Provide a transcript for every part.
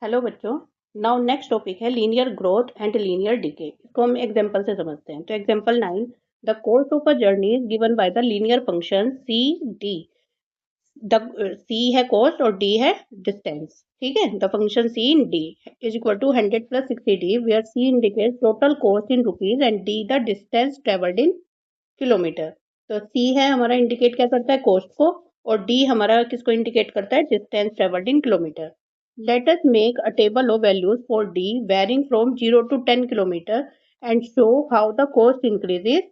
Hello बच्चों। Now next topic है linear growth and linear decay. इसको हम एग्जांपल से समझते हैं। तो example 9, the course of a journey is given by the linear function C D. The C है कोस्ट और डी है डिस्टेंस। ठीक है, the function C in D is equal to 100 plus 60 where C indicates total cost in rupees and D the distance travelled in kilometre. तो सी है हमारा indicate क्या करता है, कॉस्ट को, और डी हमारा किसको इंडिकेट करता है, distance travelled in kilometre. Let us make a table of values for D varying from 0 to 10 km and show how the cost increases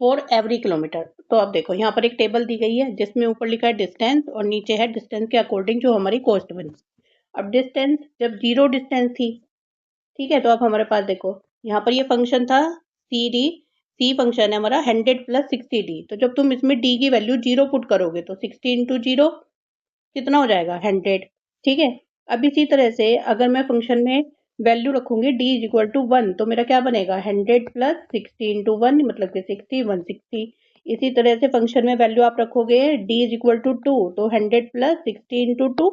for every kilometer। तो अब देखो यहाँ पर एक टेबल दी गई है जिसमें ऊपर लिखा है डिस्टेंस और नीचे है डिस्टेंस के अकॉर्डिंग जो हमारी कॉस्ट बनी। अब डिस्टेंस जब जीरो डिस्टेंस थी, ठीक है, तो अब हमारे पास देखो यहाँ पर ये फंक्शन था सी डी। सी फंक्शन है हमारा 100 प्लस 60 डी। तो जब तुम इसमें डी की वैल्यू जीरो पुट करोगे तो 60 इंटू जीरो कितना हो जाएगा, 100। ठीक है, अब इसी तरह से अगर मैं फंक्शन में वैल्यू रखूंगी डी इज इक्वल टू 1 तो मेरा क्या बनेगा, 100 प्लस 60 इंटू वन मतलब कि 60 160। इसी तरह से फंक्शन में वैल्यू आप रखोगे डी इज इक्वल टू 2 तो 100 plus 60 into two,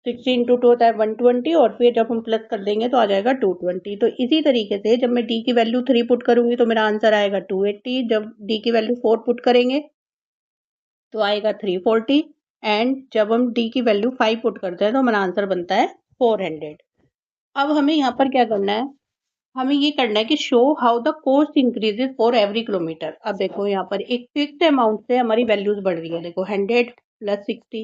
60 into two होता है 120 और फिर जब हम प्लस कर देंगे तो आ जाएगा 220। तो इसी तरीके से जब मैं डी की वैल्यू 3 पुट करूंगी तो मेरा आंसर आएगा 280। जब डी की वैल्यू 4 पुट करेंगे तो आएगा 340 एंड जब हम डी की वैल्यू 5 पुट करते हैं तो हमारा आंसर बनता है 400। अब हमें यहाँ पर क्या करना है, हमें ये करना है कि show how the cost increases for every kilometre. अब देखो यहाँ पर एक फिक्स्ड अमाउंट से हमारी वैल्यूज बढ़ रही है। देखो 100 plus 60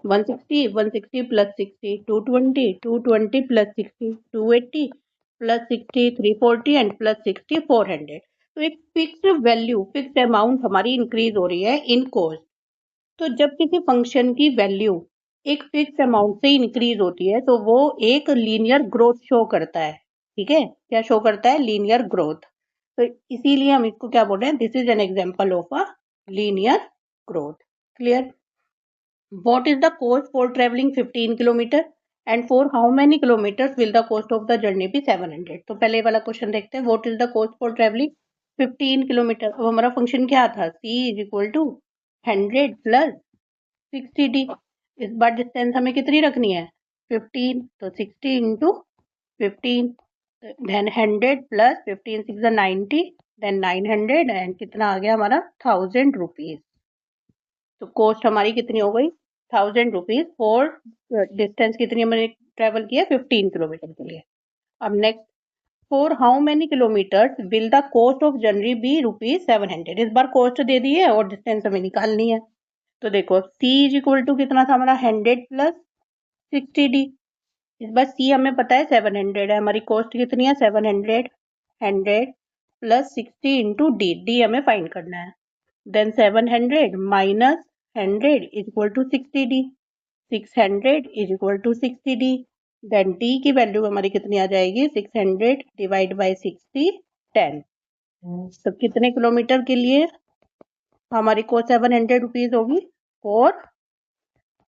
160, 160 plus 60 220, 220 plus 60 280 plus 60 340 and plus 60 400। तो एक फिक्स्ड वैल्यू, फिक्स्ड अमाउंट हमारी इंक्रीज हो रही है इन कॉस्ट। तो जब किसी फंक्शन की वैल्यू एक फिक्स अमाउंट से इंक्रीज होती है तो वो एक लीनियर ग्रोथ शो करता है। ठीक है, क्या शो करता है, लीनियर ग्रोथ। तो इसीलिए हम इसको क्या बोल रहे हैं, this is an example of a linear growth. Clear. What is the cost for travelling 15 kilometre and for how many kilometres will the cost of the journey be 700। तो पहले वाला क्वेश्चन देखते हैं, what is the cost for travelling 15 kilometre. अब हमारा function क्या था, C is equal to 100 plus 60d। इस बार डिस्टेंस हमें कितनी रखनी है, 15। तो 60 into 15 then 100 plus 15 6 90 then 900 and कितना आ गया हमारा 1000 रुपीज। तो कॉस्ट हमारी कितनी हो गई, 1000 रुपीज फॉर डिस्टेंस कितनी हमने ट्रेवल किया, 15 किलोमीटर के लिए। अब next, for how many kilometres will the cost of journey be rupees 700। इस बार कॉस्ट दे दी है और डिस्टेंस हमें निकालनी है। तो देखो c इज इक्वल टू कितना था हमारा, 100 प्लस 60d। इस बार c हमें पता है 700 है, हमारी कॉस्ट कितनी है 700। 100 प्लस 60 इंटू डी, डी हमें फाइंड करना है। Then 700 minus 100 is equal to 60d। 600 is equal to 60d। Then d की वैल्यू हमारी कितनी आ जाएगी, 600 डिवाइड बाई 60 10। तो कितने किलोमीटर के लिए हमारी कॉस्ट 700 रुपीज होगी, for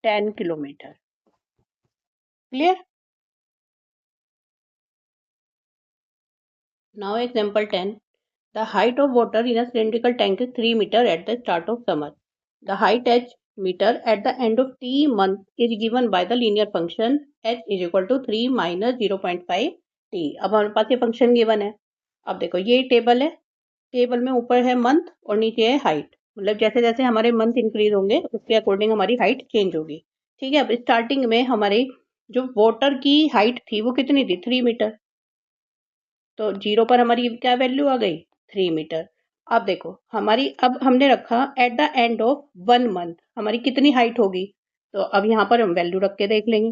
10 kilometre. Clear. Now example 10. The height of water in a cylindrical tank is 3 meter at the start of summer. The height h meter at the end of t month is given by the linear function h is equal to 3 minus 0.5 t। अब हमारे पास ये function given है। अब देखो ये table है, table में ऊपर है मंथ और नीचे है हाइट। मतलब जैसे जैसे हमारे मंथ इंक्रीज होंगे उसके अकॉर्डिंग हमारी हाइट चेंज होगी। ठीक है, अब स्टार्टिंग में हमारी जो वाटर की हाइट थी वो कितनी थी, 3 मीटर। तो जीरो पर हमारी क्या वैल्यू आ गई, 3 मीटर। अब देखो हमारी, अब हमने रखा eight the end of 1 month हमारी कितनी हाइट होगी। तो अब यहाँ पर हम वैल्यू रख के देख लेंगे।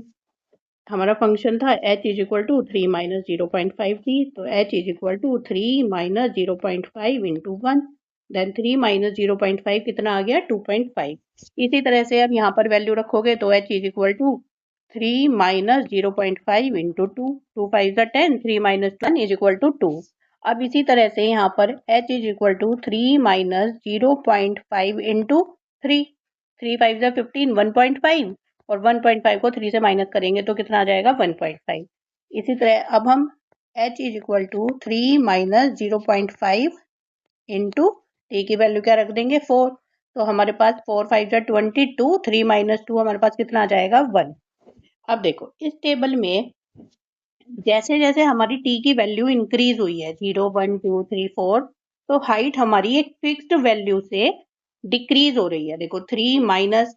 हमारा फंक्शन था h is equal to 3 minus 0.5 थी। तो h is equal to 3 minus 0.5 into 1 then 3 minus 0.5 कितना आ गया, 2.5। इसी तरह से अब यहाँ पर वैल्यू रखोगे तो h is equal to 3 minus 0.5 into 2, 2 5 10, 3 minus 1 is equal to 2। अब इसी तरह से यहाँ पर h is equal to 3 minus 0.5 into 3, 3 5 15 1.5 और 1.5 को 3 से माइनस करेंगे तो कितना आ जाएगा, 1.5। इसी तरह अब हम h is equal to 3 minus 0.5 into t की वैल्यू क्या रख देंगे, 4। तो हमारे पास 4 5 22, 3 माइनस 2 हमारे पास कितना आ जाएगा, 1। अब देखो इस टेबल में जैसे जैसे हमारी टी की वैल्यू इंक्रीज हुई है 0 1 2 3 4, तो हाइट हमारी एक फिक्स्ड वैल्यू से डिक्रीज हो रही है। देखो 3 माइनस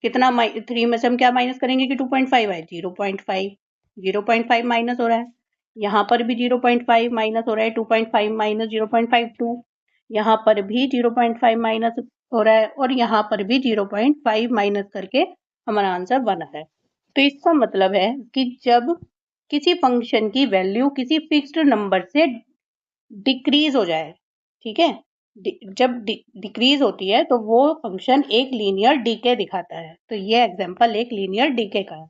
कितना, 3 में से हम क्या माइनस करेंगे कि 2.5 है, 0.5, 0.5 माइनस हो रहा है। यहाँ पर भी 0.5 माइनस हो रहा है, 2.5 माइनस 0.52, यहाँ पर भी 0.5 माइनस हो रहा है, और यहाँ पर भी 0.5 माइनस करके हमारा आंसर बना है। तो इसका मतलब है कि जब किसी फंक्शन की वैल्यू किसी फिक्स्ड नंबर से डिक्रीज हो जाए, ठीक है, जब डिक्रीज होती है तो वो फंक्शन एक लीनियर डीके दिखाता है। तो ये एग्जांपल एक लीनियर डीके का है।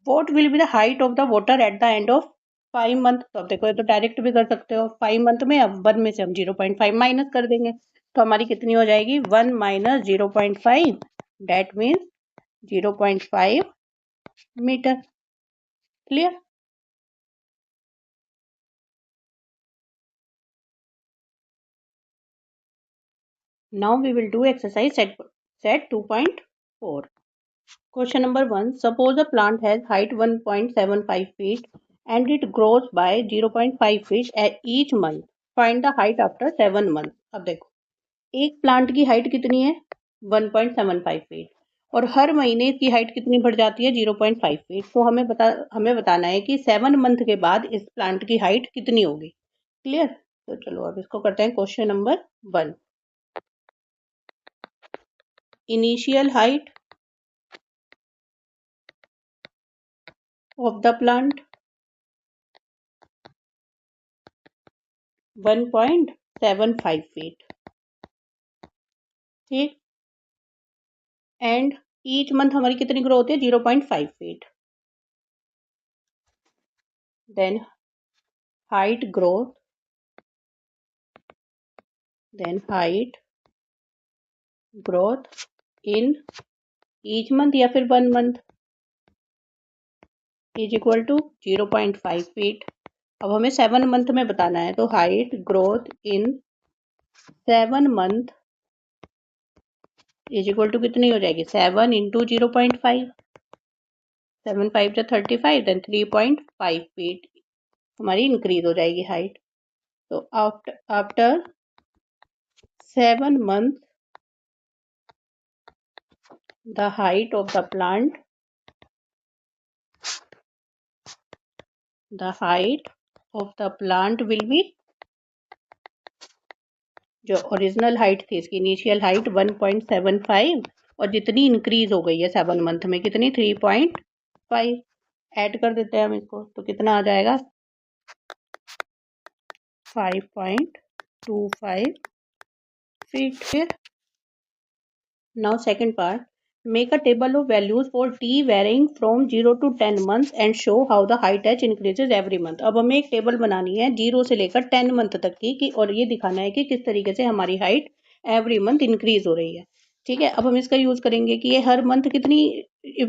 What will be the height of the water at the end of 5 month. तो अब देखो ये तो डायरेक्ट भी कर सकते हो, 5 मंथ में अब 1 में से हम 0.5 माइनस कर देंगे, तो हमारी कितनी हो जाएगी 1 माइनस 0.5, डेट मीन्स 0.5 मीटर। Clear. Now we will do exercise set 2.4. Question number 1. Suppose a plant has height 1.75 feet and it grows by 0.5 feet at each month. Find the height after 7 months. अब देखो एक plant की height कितनी है 1.75 feet, और हर महीने इसकी height कितनी बढ़ जाती है 0.5 फीट। तो हमें बताना है कि 7 मंथ के बाद इस प्लांट की हाइट कितनी होगी। क्लियर। तो चलो अब इसको करते हैं question number 1। Initial height of the plant 1.75 feet, ठीक। एंड ईच मंथ हमारी कितनी ग्रो होती है 0.5 feet. Then height growth, then height growth in each month या फिर 1 month is equal to 0.5 feet. अब हमें 7 मंथ में बताना है, तो height growth in 7 month is equal to कितनी हो जाएगी 7 इंटू 0.5, 7 5 जो 35, देन 3.5 फीट हमारी इंक्रीज हो जाएगी हाइट। तो after 7 months the height of the plant, will be, जो ओरिजिनल हाइट थी इसकी इनिशियल हाइट 1.75, और जितनी इंक्रीज हो गई है 7 मंथ में कितनी 3.5, ऐड कर देते हैं हम इसको, तो कितना आ जाएगा 5.25 feet. Now second part, make a table of values for t varying from 0 to 10 months and show how the height h increases every month। अब हमें एक टेबल बनानी है 0 से लेकर 10 मंथ तक की, और ये दिखाना है कि किस तरीके से हमारी हाइट एवरी मंथ इंक्रीज हो रही है। ठीक है, अब हम इसका यूज करेंगे कि ये हर मंथ कितनी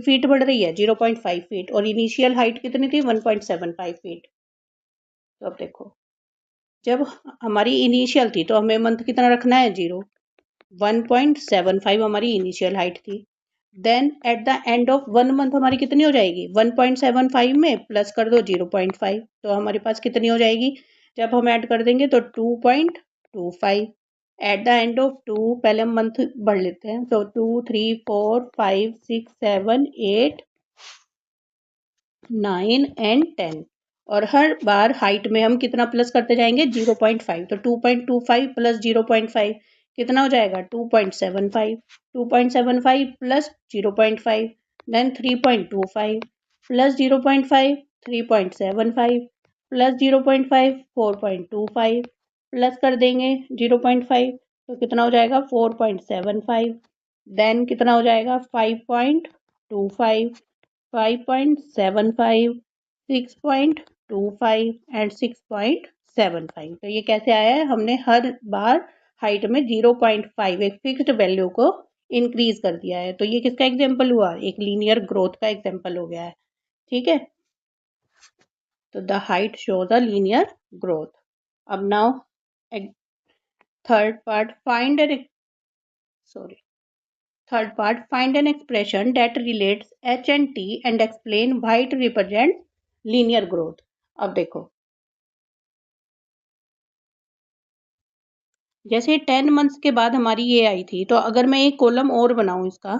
फीट बढ़ रही है 0.5 फीट, और इनिशियल हाइट कितनी थी 1.75 फीट। तो अब देखो जब हमारी इनिशियल थी तो हमें मंथ कितना रखना है 0, 1.75 हमारी इनिशियल हाइट थी। Then at the end of 1 month हमारी कितनी हो जाएगी 1.75 में प्लस कर दो 0.5, तो हमारे पास कितनी हो जाएगी, जब हम ऐड कर देंगे तो 2.25। एट द एंड ऑफ 2 पहले हम मंथ बढ़ लेते हैं, तो 2 3 4 5 6 7 8 9 एंड 10, और हर बार हाइट में हम कितना प्लस करते जाएंगे 0.5, तो 2.25 प्लस 0.5 कितना हो जाएगा 2.75, 2.75 plus 0.5, then 3.25 plus 0.5 3.75 plus 0.5 4.25, plus कर देंगे 0.5 तो कितना हो जाएगा 4.75, देन कितना हो जाएगा 5.25, 5.75, 6.25 एंड 6.75। तो ये कैसे आया है, हमने हर बार हाइट में 0.5 एक फिक्स्ड वैल्यू को इंक्रीज कर दिया है। तो ये किसका एग्जाम्पल हुआ, एक लीनियर ग्रोथ का एग्जाम्पल हो गया है। ठीक है, तो the height shows a linear growth. अब now third part, find sorry third part, find an expression that relates H and T and explain why it represent linear growth. अब देखो, जैसे 10 मंथ्स के बाद हमारी ये आई थी, तो अगर मैं एक कॉलम और बनाऊं इसका,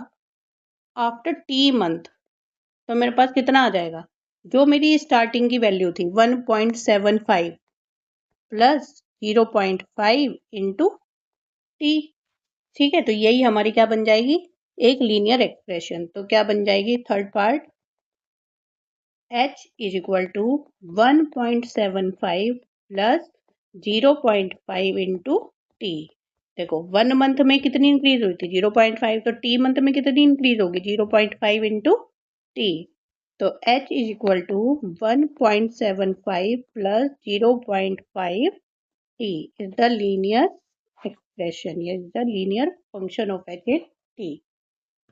आफ्टर टी मंथ, तो मेरे पास कितना आ जाएगा? जो मेरी स्टार्टिंग की वैल्यू थी 1.75 प्लस 0.5 इंटू टी। ठीक है, तो यही हमारी क्या बन जाएगी? एक लीनियर एक्सप्रेशन। तो क्या बन जाएगी? Third part, h is equal to 1.75 plus 0.5 into T. देखो 1 मंथ में कितनी इंक्रीज हुई थी? 0.5, तो टी मंथ में कितनी इंक्रीज होगी? 0.5 इंटू टी। तो h is equal to 1.75 plus 0.5 T is the linear expression, is the linear function of h in t।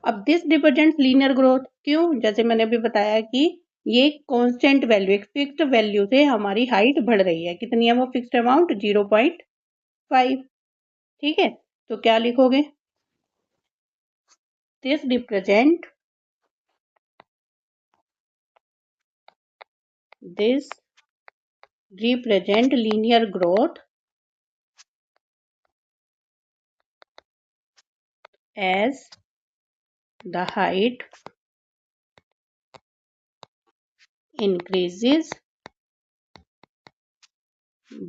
अब दिस रिप्रेजेंट्स लीनियर ग्रोथ। क्यों? जैसे मैंने अभी बताया कि ये कांस्टेंट वैल्यू, एक फिक्स्ड वैल्यू से हमारी हाइट बढ़ रही है। कितनी है वो फिक्स्ड अमाउंट? 0.5। ठीक है, तो क्या लिखोगे? This represent linear growth as the height increases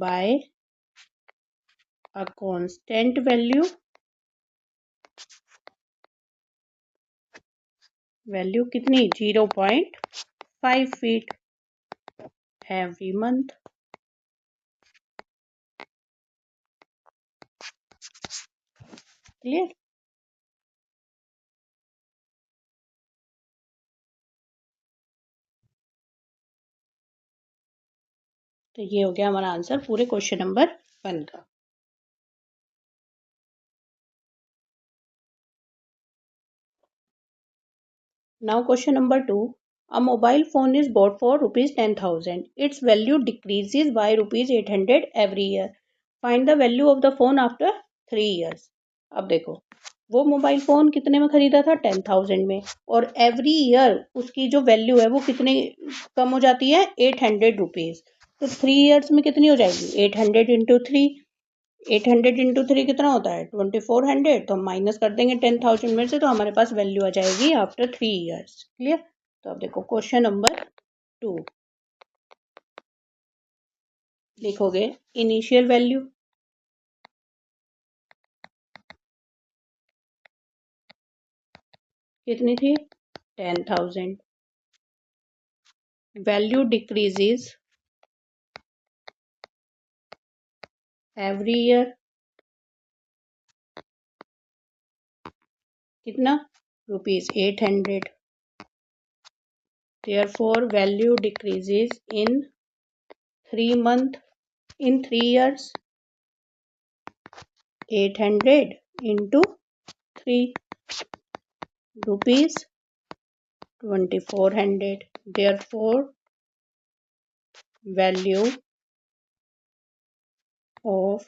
by a constant value कितनी? 0.5 feet every month। क्लियर? तो ये हो गया हमारा आंसर पूरे क्वेश्चन नंबर 1 का। Now question number 2. A mobile phone is bought for rupees 10,000. Its value decreases by rupees 800 every year. Find the value of the phone after 3 years. अब देखो, वो मोबाइल फ़ोन कितने में ख़रीदा था? 10,000 में, और एवरी ईयर उसकी जो वैल्यू है वो कितने कम हो जाती है? 800 रुपीज़। तो 3 ईयर्स में कितनी हो जाएगी? 800 इंटू 3। 800 इंटू 3 कितना होता है? 2400। तो हम माइनस कर देंगे 10,000 में से, तो हमारे पास वैल्यू आ जाएगी आफ्टर 3 ईयर्स। क्लियर? तो अब देखो क्वेश्चन नंबर 2, लिखोगे इनिशियल वैल्यू कितनी थी? 10,000। वैल्यू डिक्रीजेस एवरी ईयर, कितना? Rupees 800। Therefore value decreases in 3 month, in 3 years. 800 into 3 rupees 2400। Therefore, value of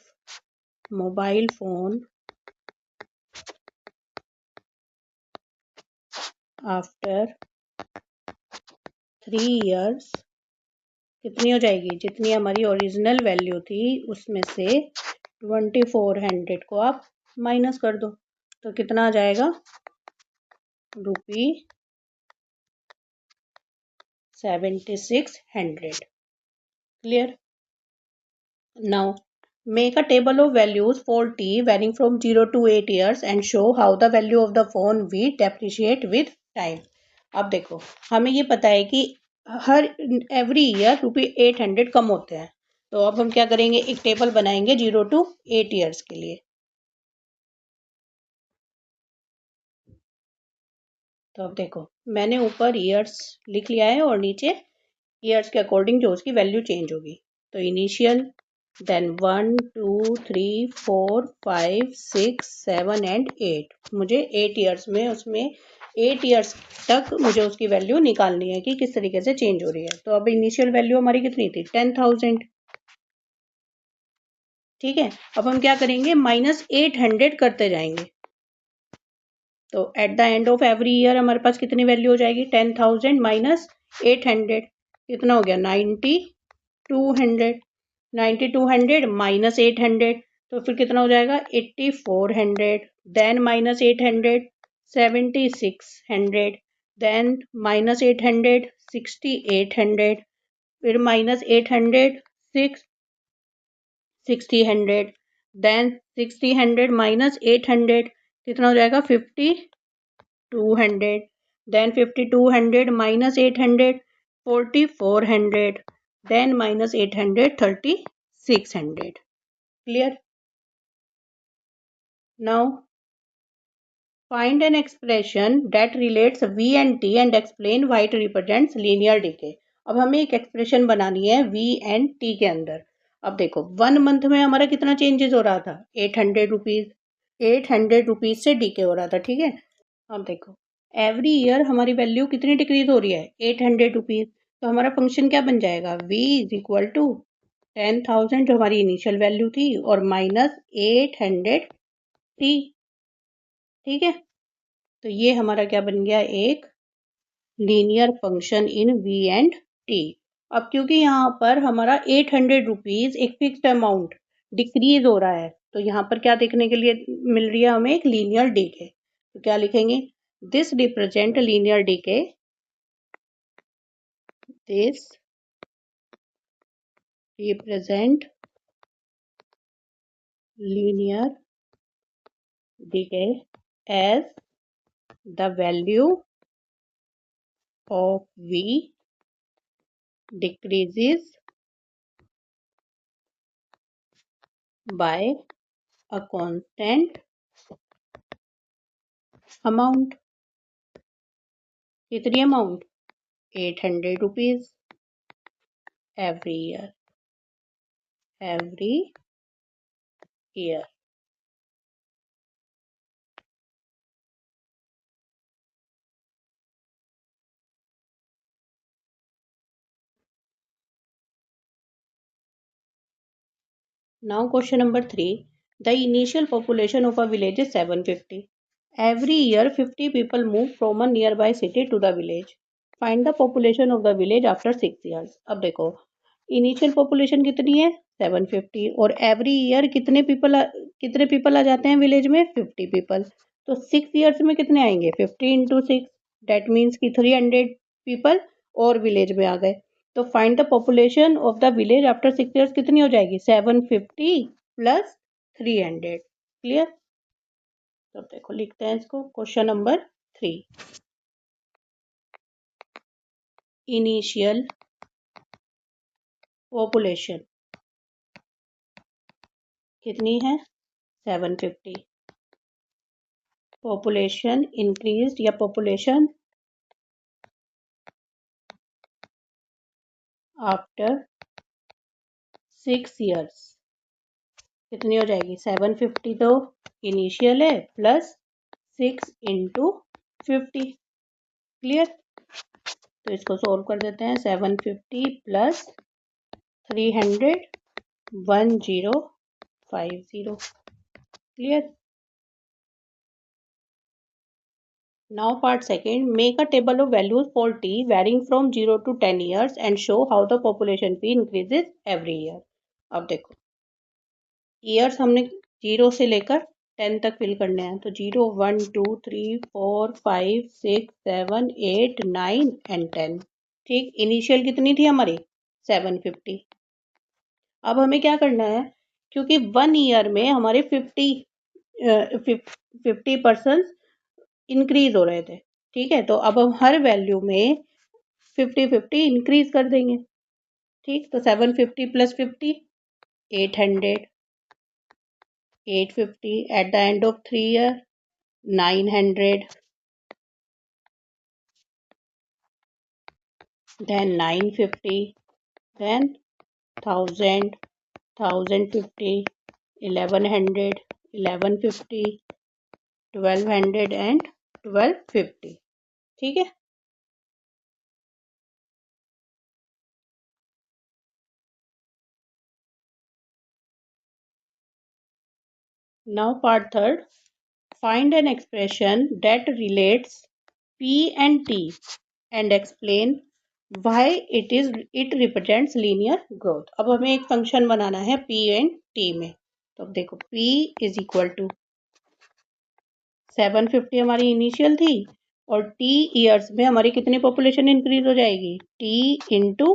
mobile phone after 3 years कितनी हो जाएगी? जितनी हमारी ओरिजिनल वैल्यू थी उसमें से 2400 को आप माइनस कर दो, तो कितना आ जाएगा? ₹7600। Clear? Now, make a table of values for t varying from 0 to 8 years and show how the value of the phone will depreciate with time। अब देखो, हमें ये पता है कि हर एवरी ईयर ₹800 कम होते हैं। तो अब हम क्या करेंगे? एक टेबल बनाएंगे 0 to 8 ईयर्स के लिए। तो अब देखो, मैंने ऊपर ईयर्स लिख लिया है और नीचे ईयर्स के अकॉर्डिंग जो उसकी वैल्यू चेंज होगी। तो इनिशियल, देन 1 2 3 4 5 6 7 एंड 8। मुझे 8 ईयर्स में उसमें 8 ईयर्स तक मुझे उसकी वैल्यू निकालनी है कि किस तरीके से चेंज हो रही है। तो अब इनिशियल वैल्यू हमारी कितनी थी? 10,000। ठीक है, अब हम क्या करेंगे? -800 करते जाएंगे। तो eight the end of every year हमारे पास कितनी वैल्यू हो जाएगी 10,000 माइनस 800 कितना हो गया 9200 9200 माइनस 800 तो फिर कितना हो जाएगा 8400 देन माइनस 800 7600 देन माइनस 800 6800 फिर माइनस 800 6000 देन 6000 माइनस 800 कितना हो जाएगा 5200 then 5200 minus 800 4400 then minus 800 3600 clear now find an expression that relates v and t and explain why it represents linear decay अब हमें एक एक्सप्रेशन बनानी है v and t के अंदर अब देखो 1 मंथ में हमारा कितना चेंजेस हो रहा था 800 रुपीज 800 रुपीज से डीके हो रहा था ठीक है अब देखो एवरी ईयर हमारी वैल्यू कितनी डिक्रीज हो रही है 800 रुपीज तो हमारा फंक्शन क्या बन जाएगा v इज इक्वल टू 10,000 जो हमारी इनिशियल वैल्यू थी और माइनस 800 t ठीक है तो ये हमारा क्या बन गया एक linear function in v and t अब क्योंकि यहाँ पर हमारा 800 रुपीज एक फिक्स्ड अमाउंट डिक्रीज हो रहा है तो यहाँ पर क्या देखने के लिए मिल रही है हमें एक लीनियर डीके तो क्या लिखेंगे this represent linear decay this represent linear decay as the value of v decreases by a constant amount कितनी amount 800 rupees every year now question number 3 the initial population of a village is 750 every year 50 people move from a nearby city to the village find the population of the village after 6 years अब देखो initial population कितनी है 750 और every year कितने people आ जाते हैं village में 50 people तो 6 ईयर्स में कितने आएंगे 50 इंटू 6 डेट मीन्स कि 300 पीपल और विलेज में आ गए तो find the population of the village after 6 years कितनी हो जाएगी 750 प्लस 300 क्लियर तो देखो लिखते हैं इसको क्वेश्चन नंबर 3 इनिशियल पॉपुलेशन कितनी है 750 पॉपुलेशन इंक्रीज या पॉपुलेशन आफ्टर 6 ईयर्स कितनी हो जाएगी 750 तो इनिशियल है प्लस 6 इंटू 50 क्लियर तो इसको सोल्व कर देते हैं 750 plus 300 1050 clear Now part second, make a table of values for t varying from 0 to 10 years and show how the population p increases every year. अब देखो ईयर्स हमने 0 से लेकर 10 तक फिल करने हैं तो 0 1 2 3 4 5 6 7 8 9 एंड 10 ठीक इनिशियल कितनी थी हमारी 750 अब हमें क्या करना है क्योंकि 1 ईयर में हमारे 50% इंक्रीज हो रहे थे ठीक है तो अब हम हर वैल्यू में 50 इंक्रीज कर देंगे ठीक तो 750 plus 50 800 850 at the end of 3 year 900 then 950 then 1000 1050 1100 1150 1200 and 1250 ठीक है now part third Find an expression that relates P and T and explain why it represents linear growth. अब हमें एक फंक्शन बनाना है P and T में. तो अब देखो P इज इक्वल टू 750 हमारी इनिशियल थी और T ईयर्स में हमारी कितनी पॉपुलेशन इंक्रीज हो जाएगी, T इंटू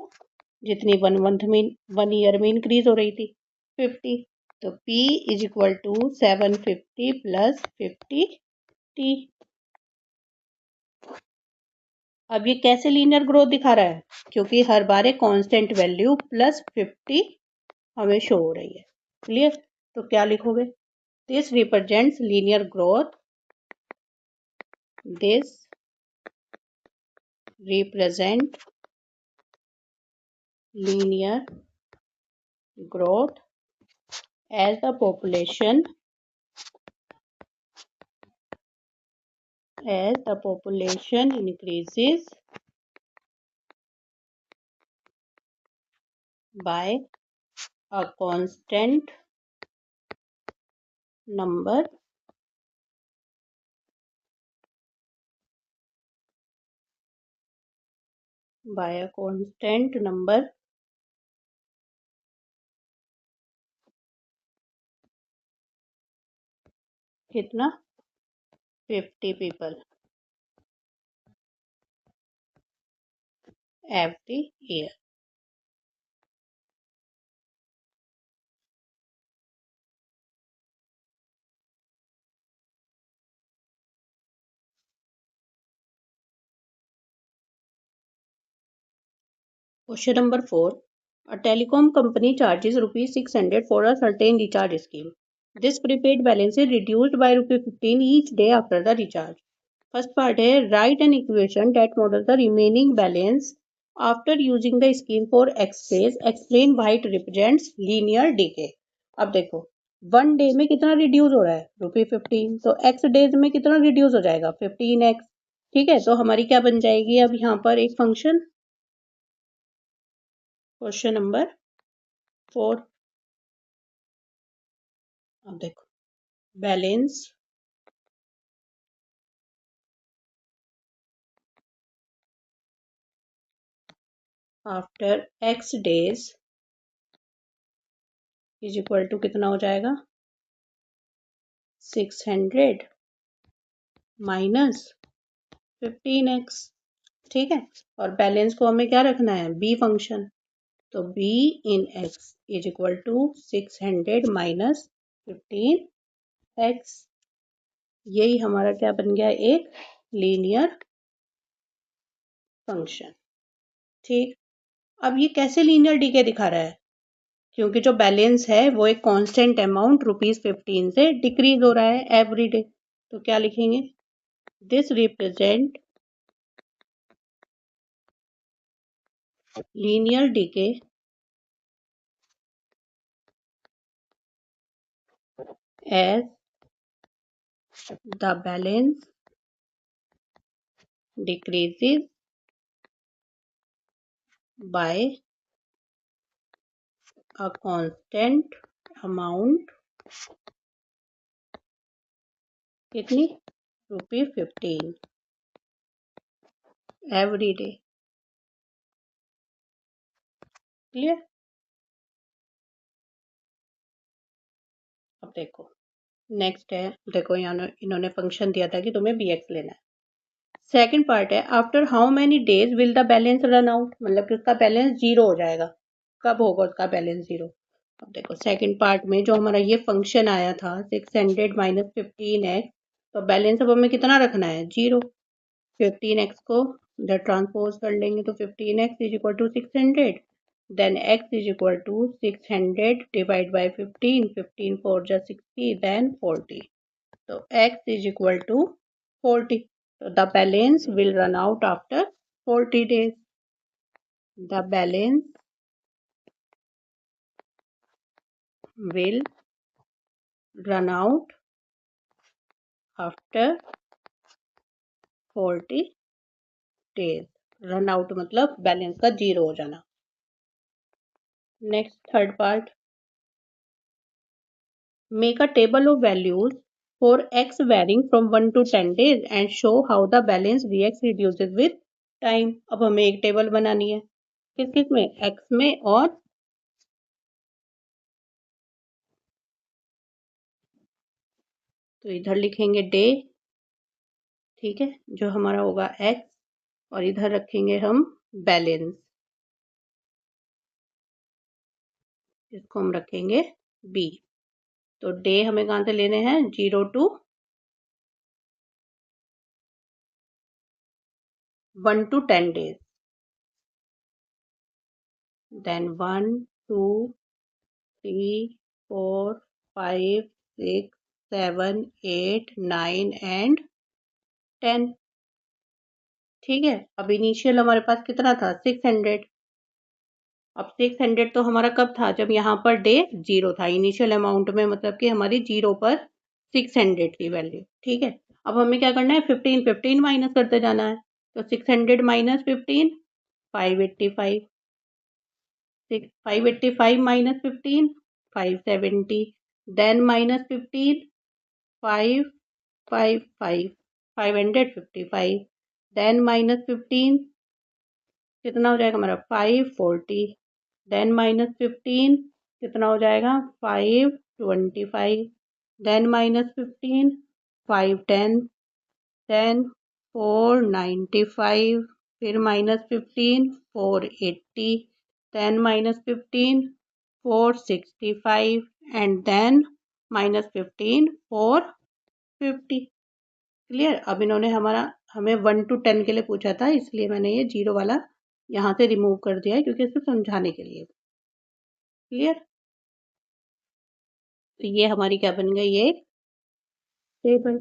जितनी 1 ईयर में इंक्रीज हो रही थी 50. तो P is equal to 750 plus 50T. अब ये कैसे लीनियर ग्रोथ दिखा रहा है, क्योंकि हर बार एक कांस्टेंट वैल्यू प्लस 50 हमें शो हो रही है. क्लियर. तो क्या लिखोगे, this represents linear growth, this represent linear growth as the population increases by a constant number कितना 50 people every year. Question number 4. A telecom company charges rupees 600 for a certain recharge scheme. This prepaid balance is reduced by rupees 15 each day after the recharge. First part है, write an equation that models the remaining balance after using the scheme for X days. Explain why it represents linear decay. अब देखो 1 day में कितना reduce हो रहा है, ₹15. तो X days में कितना रिड्यूस हो जाएगा, 15X. ठीक है. तो हमारी क्या बन जाएगी अब यहाँ पर एक फंक्शन. Question number 4. अब देखो balance after X days is equal to कितना हो जाएगा, 600 माइनस 15X. ठीक है. और बैलेंस को हमें क्या रखना है, बी फंक्शन. तो B in X is equal to 600 minus 15X. यही हमारा क्या बन गया, एक लीनियर फंक्शन. ठीक. अब ये कैसे लीनियर डीके दिखा रहा है, क्योंकि जो बैलेंस है वो एक कांस्टेंट अमाउंट ₹15 से डिक्रीज हो रहा है एवरी डे. तो क्या लिखेंगे, this represent linear decay as the balance decreases by a constant amount. कितनी, ₹15 every day. क्लियर. अब देखो नेक्स्ट है, देखो यहाँ इन्होंने फंक्शन दिया था कि तुम्हें bx लेना है. सेकंड पार्ट है, after how many days will the balance run out, मतलब कि उसका बैलेंस जीरो हो जाएगा. कब होगा उसका बैलेंस जीरो. अब देखो सेकंड पार्ट में जो हमारा ये फंक्शन आया था 600 माइनस 15X, तो बैलेंस अब हमें कितना रखना है, जीरो. 15X को इधर ट्रांसपोज कर लेंगे तो 15X is equal to 600. Then X is equal to 600 divide by 15, 15 4 जा 60, देन 40. तो X is equal to 40. So the balance will run out after 40 days. The balance will run out after 40 days. Run out मतलब balance का zero हो जाना. Next third part, make a table of values for x varying from 1 to 10 days and show how the balance reacts reduces with time. अब हमें एक table बनानी है, किस किस में, x में, और तो इधर लिखेंगे डे, ठीक है, जो हमारा होगा x, और इधर रखेंगे हम बैलेंस, इसको हम रखेंगे b। तो डे हमें कहाँ से लेने हैं, 0 to 1 to 10 days, then 1 2 3 4 5 6 7 8 9 and 10। ठीक है, अब इनिशियल हमारे पास कितना था, 600। अब 600 तो हमारा कब था, जब यहाँ पर डे 0 था, इनिशियल अमाउंट में, मतलब कि हमारी 0 पर 600 की वैल्यू। ठीक है, अब हमें क्या करना है, 15 15 माइनस करते जाना है। तो 600 minus 15, 585, 585 minus 15, 570, then minus 15, 555, 555, then minus 15, कितना हो जाएगा हमारा, 540, देन माइनस 15 कितना हो जाएगा, 525, देन माइनस 15, 510, देन 495, फिर minus 15, 480, then minus 15, 465, and then minus 15, 450। Clear. अब इन्होंने हमें 1 to 10 के लिए पूछा था, इसलिए मैंने ये 0 वाला यहाँ से रिमूव कर दिया है, क्योंकि इसे समझाने के लिए। क्लियर। तो ये हमारी क्या बन गई, ये टेबल।